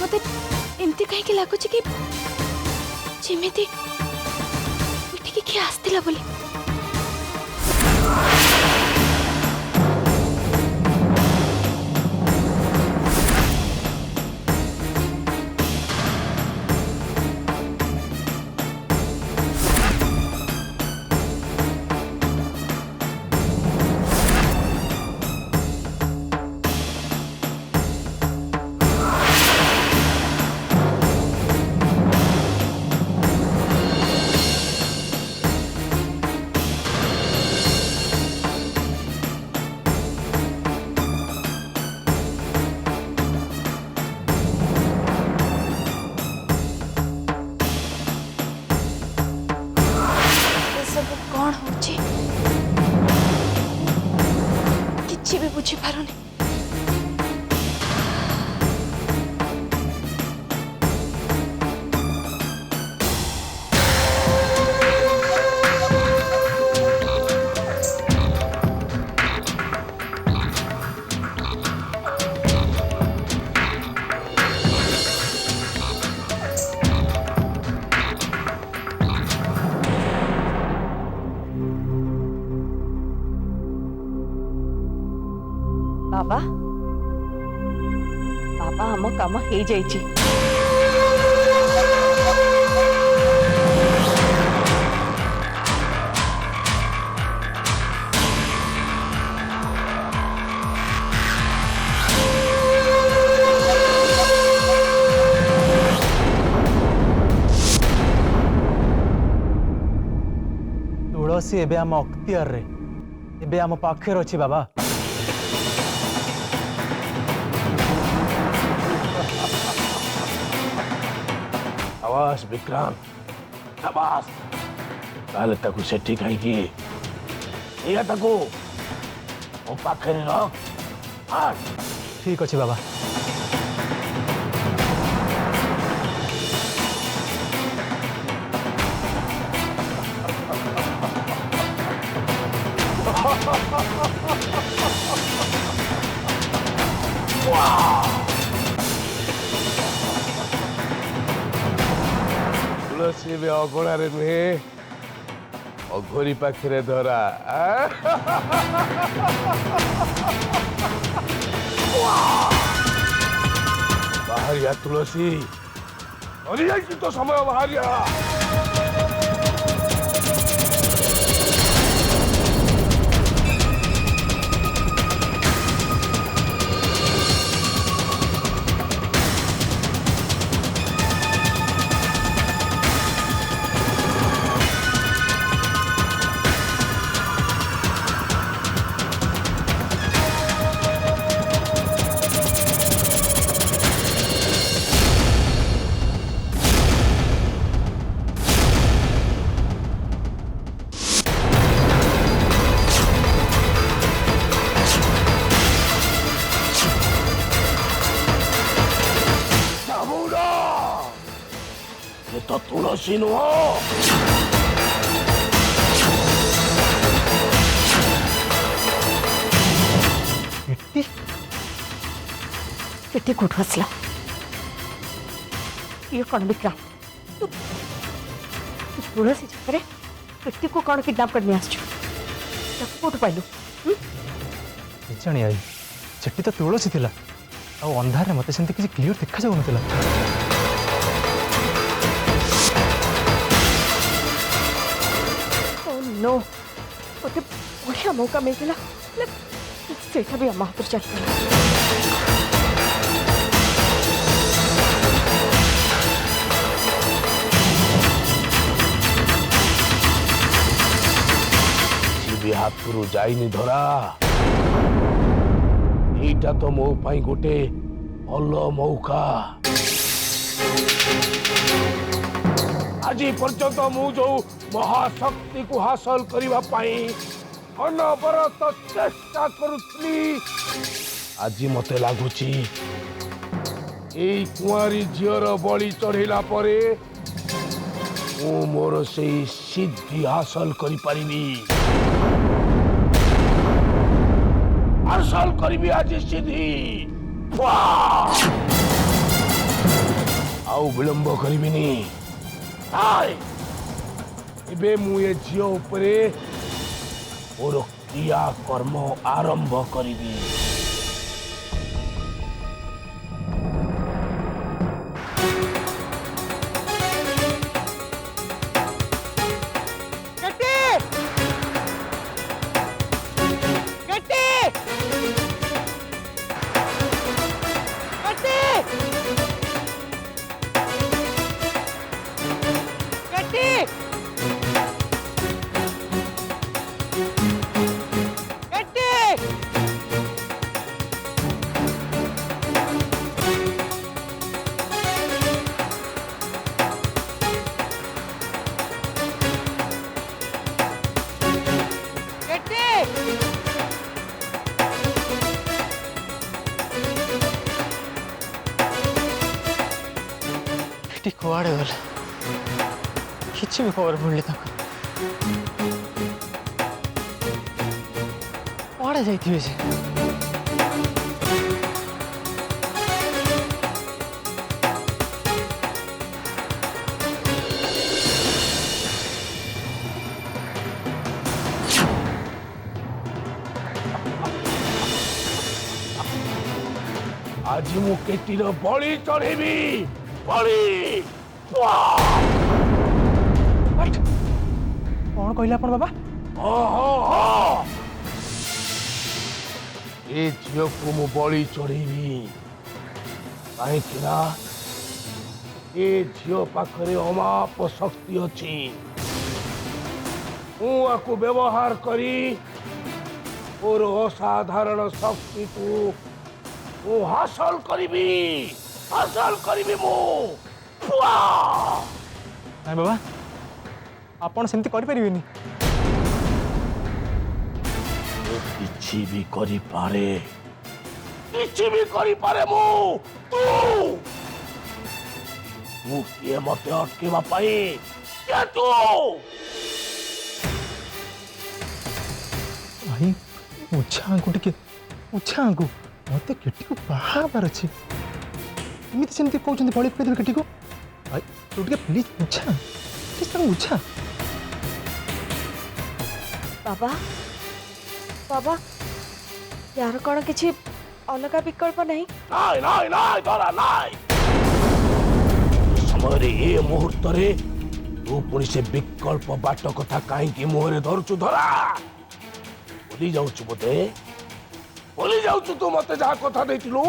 मत एमती कहीं लगुच कि जेमिति एठिकी किए आसला बोली। कौन होची किछि भी बुझी पारुनी। बाबा बाबा आम काम हो जाइए। तुलसी एबे आम अख्तियार रे एबे आम पाखे अच्छी बाबा। शाबाश विक्रांत शाबाश। ताले ताकू सेठी कहीं ये ताकू मो पाखे रख। हाँ ठीक अच्छे बाबा। तुलसी भी अगणारे नुहे अघोरी पाखे धरा। बाहरिया तुलसी तो समय बाहरिया। ये तो तुलसी नुह। पेटी कोठू आसला ये कौन विक्रम तू तुलसी छकरे पेटी को कौन किडनैप करने आसछु कोठू पाइलु? जानी आई सेठी तो तुलसी थिला आ अंधार मते सेंती किसी क्लियर देखा जाउ नथिला। नो मते बढ़िया मौका मिलला सेठा भी अम्मा हाथ चल भी हाथ जाइनी धरा। एटा तो मो पाई गोटे भल मौका। आज पर्यंत मु जो महाशक्ति को हासिल करिवा पाई अनवरत चेष्टा करुथली आज मते लागुची एई कुआरी झीर बलि चढ़ेला परे मु मोर से सिद्धि हासिल करि परिबी। हासिल करिबी आज सिद्धि। वाह आउ विलंब करिबिनी आय एबे मु ए झियो उपरे मोर क्रिया कर्म आरंभ करिबी कुआड़े गल किसी भी खबर पड़े कुआड़े जाइए से आज मु केटीर बलि चढ़ेबी बलि कौन कहले अपन बाबा ए झील को मु बलि चढ़ेबी कहीं ए झील पाखरे अमाप शक्ति अच्छी मुझे व्यवहार करी और असाधारण शक्ति को मु हासिल करी मु नहीं बाबा आपन सेमती करि परिबेनी किछि भी करि पारे मु तू किए मते अटकेवा पाई के तू भाई उछा को मते केटी को बाहाबार अछि इमिति सेमती कहउछन्ती बळी पकड़ देबे केटी को भाई तू टिके प्लीज उछा किस तरह उछा बाबा बाबा यार कौन किसी अलग विकल्प नहीं नाई नाई नाई धरा नाई समय रे ए मुहूर्त रे तू पुणी से विकल्प बाट कथा कहीं मुहरे धरुचु धरा बोली जाऊचु बोधे बोली जाऊचु तू मते जहा कथा देथिलु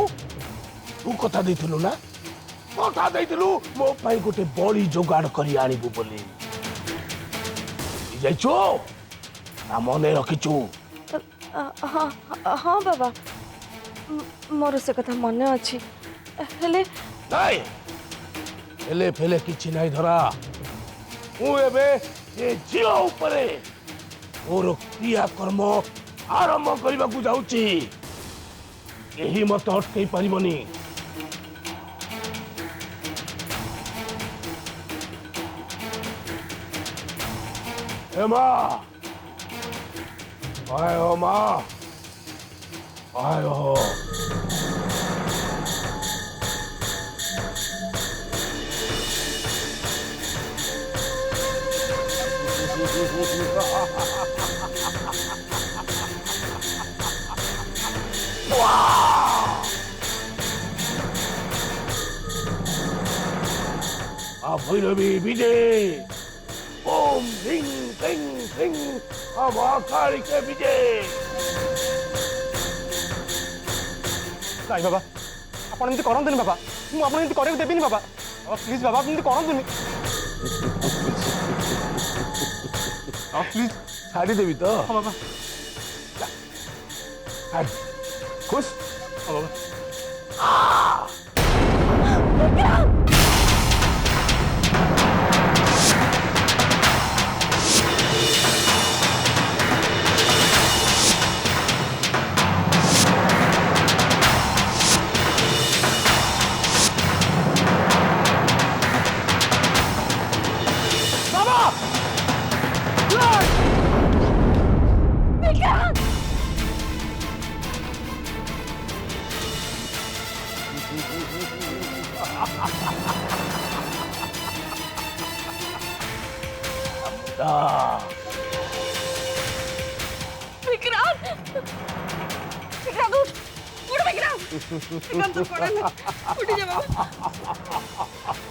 तू कथा देथिलु ना कथा देथिलु मो पाई गोटे बड़ी जोगाड़ करी आनिबु बोली जाइचो ना मने रखिचु हाँ हाँ बाबा मोर से कथा मन अच्छी हेले नहीं हेले फेले किछि नहीं धरा मु एबे ये झील उपरे मोर क्रिया कर्म आरंभ करबा को जाउची एही मत अटकई परिबनी एमा आय हो मां आय हो भैरवी विजय ओम ह्रीं क्लीं श्रीं महाकाली के विजय नहीं बाबा आप एमती करते बाबा मुझे आपको कर देवी बाबा बाबा प्लीज बाबा एमती करते प्लीज छाड़ी देवी तो हाँ बाबा खुश हाँ बाबा जा। विक्रांत विक्रांत उठ उठ विक्रांत विक्रांत तो पड़ा ना उठ जा बाबा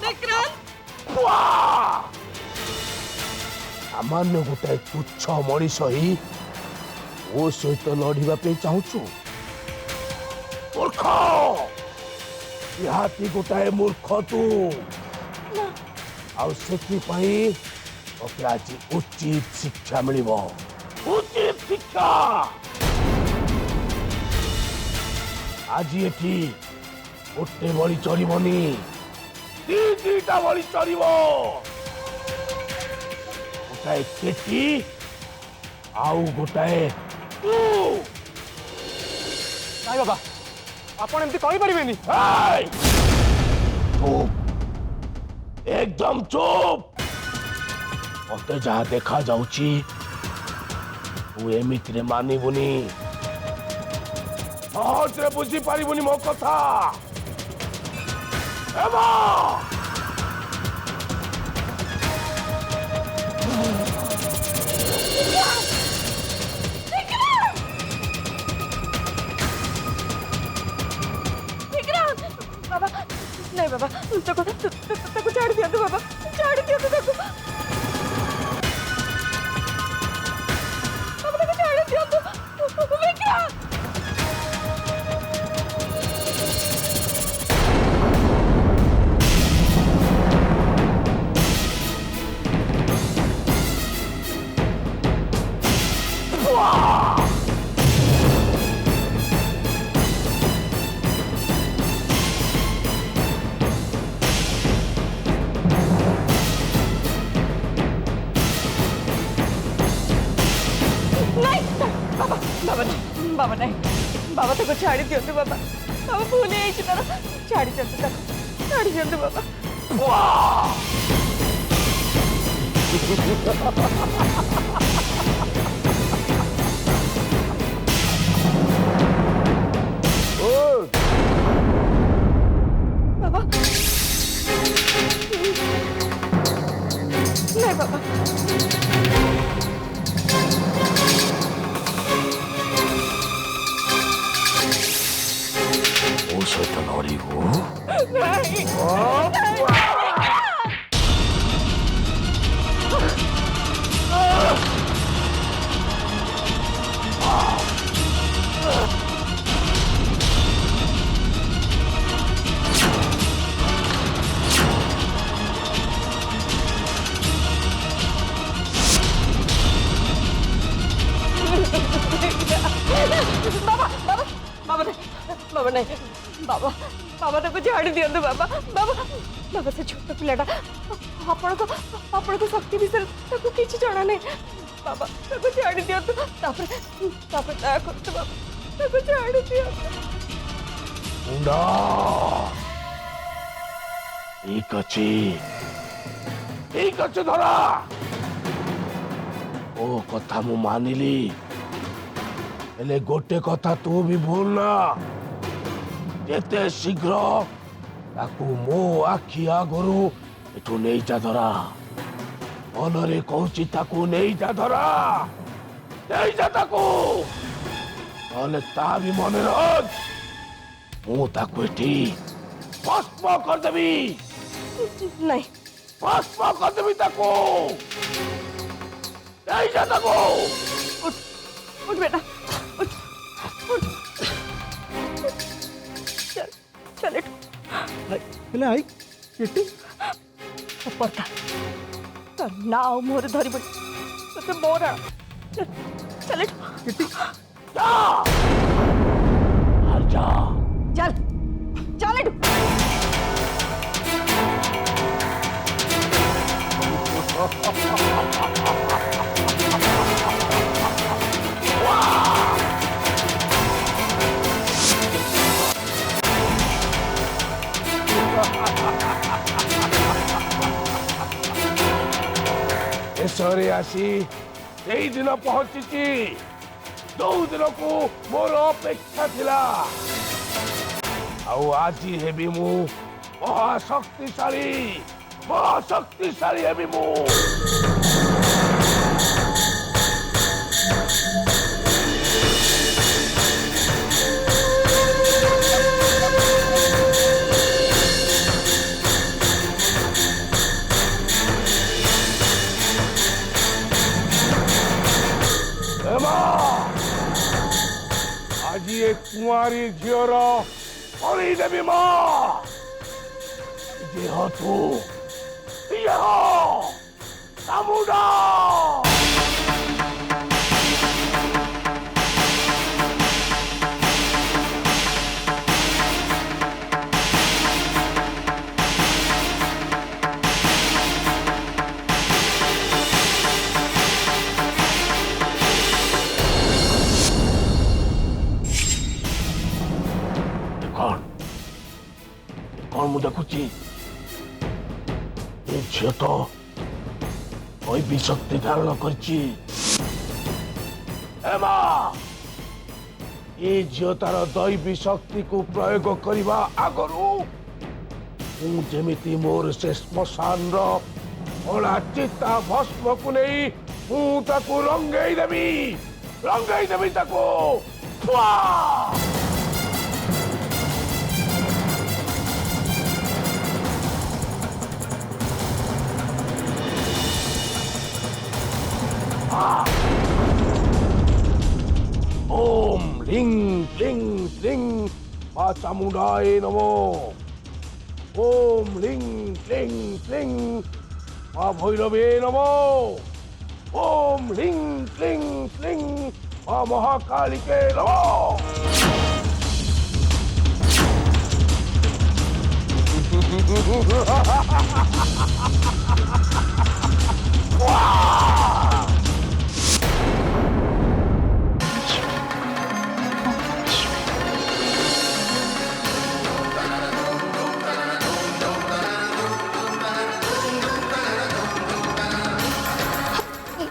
विक्रांत सामान्य गोटाए तुच्छ मनीष ही ओ सहित लड़िबा पे चाहूचु? मूर्ख, निहाती गोटाए मूर्ख तू। आउ सेथिपाई ओके आज उचित शिक्षा मिलिबो, उचित शिक्षा। आज एठी गोटे बड़ी चढ़बनी, दीटा बड़ी चढ़ब। गोटाए केटी आउ गोटाए तू। नाई बाबा आपण एमती कहि परिबेनी। चुप, एकदम चुप। मते जहाँ देखा जाउची तू एमितिरे मानिबुनी, सहजरे बुझी पारिबुनी मो कथा। एमा बाबा नहीं बाबा ताको छाड़ दिया तो बाबा छाड़ दिया तो ताको बाबा ताको छाड़ दिया तो विक्रांत बाबा नहीं बाबा ताको छाड़ी दियंतु बाबा बाबा भूल जाइछि तार छाड़ी दियंतु ताको छाड़ी दियंतु बाबा बाबा नहीं बाबा ओ सहित लड़िबू? बाबा नहीं बाबा बाबा ताको छाड़ी दियंतु बाबा बाबा बाबा से छोट पिलाटा आपण को शक्ति विषय ताको किछि जाना नहीं बाबा ताको छाड़ी दियंतु तापर दया करतु बाबा ताको छाड़ी दियंतु मुंडा ठीक अच्छे धरा ओ कथा मु मानिली हेले गोटे कथा तू भी भूलना जेते शीघ्र ताकू मो आखि आगरू एठू नहीं जा धरा मनरे कहूची ताकू नहीं जा धरा नहीं जा ताकू नले ता भी मन रख मु ताकू एठी भस्म कर देबी नहीं भस्म कर देबी ताकू नहीं जा ताकू उठ बेटा उठ उठ चल चल हेले आई केटी ऊपर था तो नाव मोर धरी बड़ी तो मोरा चल चल केटी जा हर जा चल चल एसरे आसी यही दिन पहुंची दो दिन को मोर अपेक्षा थिला आउ आज हेबी मु महाशक्तिशाली हेबी मु कुमारी झीर बलि देवी माँ जेहेतु चामुंडा कौन मु देखुची ये झील तो दैवी शक्ति धारण करची ये झील तार दैवी शक्ति को प्रयोग करने आगरू जमी मोर से श्मशान रला चिता भस्म को नहीं मुझे रंगई देवी ताको ओम लिंग लिंग लिंग मा चामुंडाय नमो ओम लिंग लिंग लिंग मा भैरवे नमो ओम लिंग लिंग लिंग मा महाकालिके नमो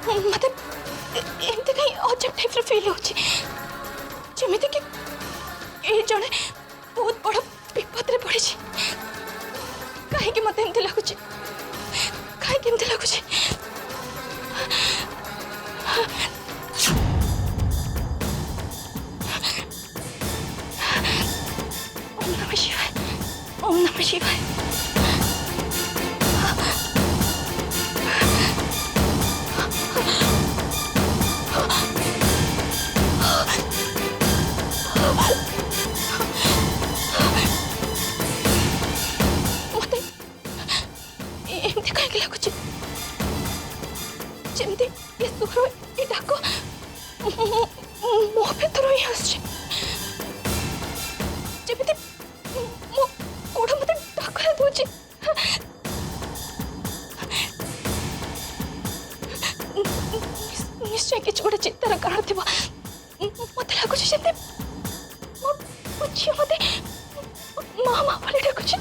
मतलब एमती कहीं अजब टाइप फील होमी कि जड़े बहुत बड़ विपद रे पड़ी कहीं मत एमती लगुच कहीं लगुच ओम नमः शिवाय ओम नमः शिवाय एमती कहीं लगुच जमती ये सुर ये डाक मो भर ही आसमती मो गोड़ मत डाकरा दूचे निश्चय कि गोटे चिंतार कारण थी मत लगुच जमती मो झील मत माँ माँ डाकुच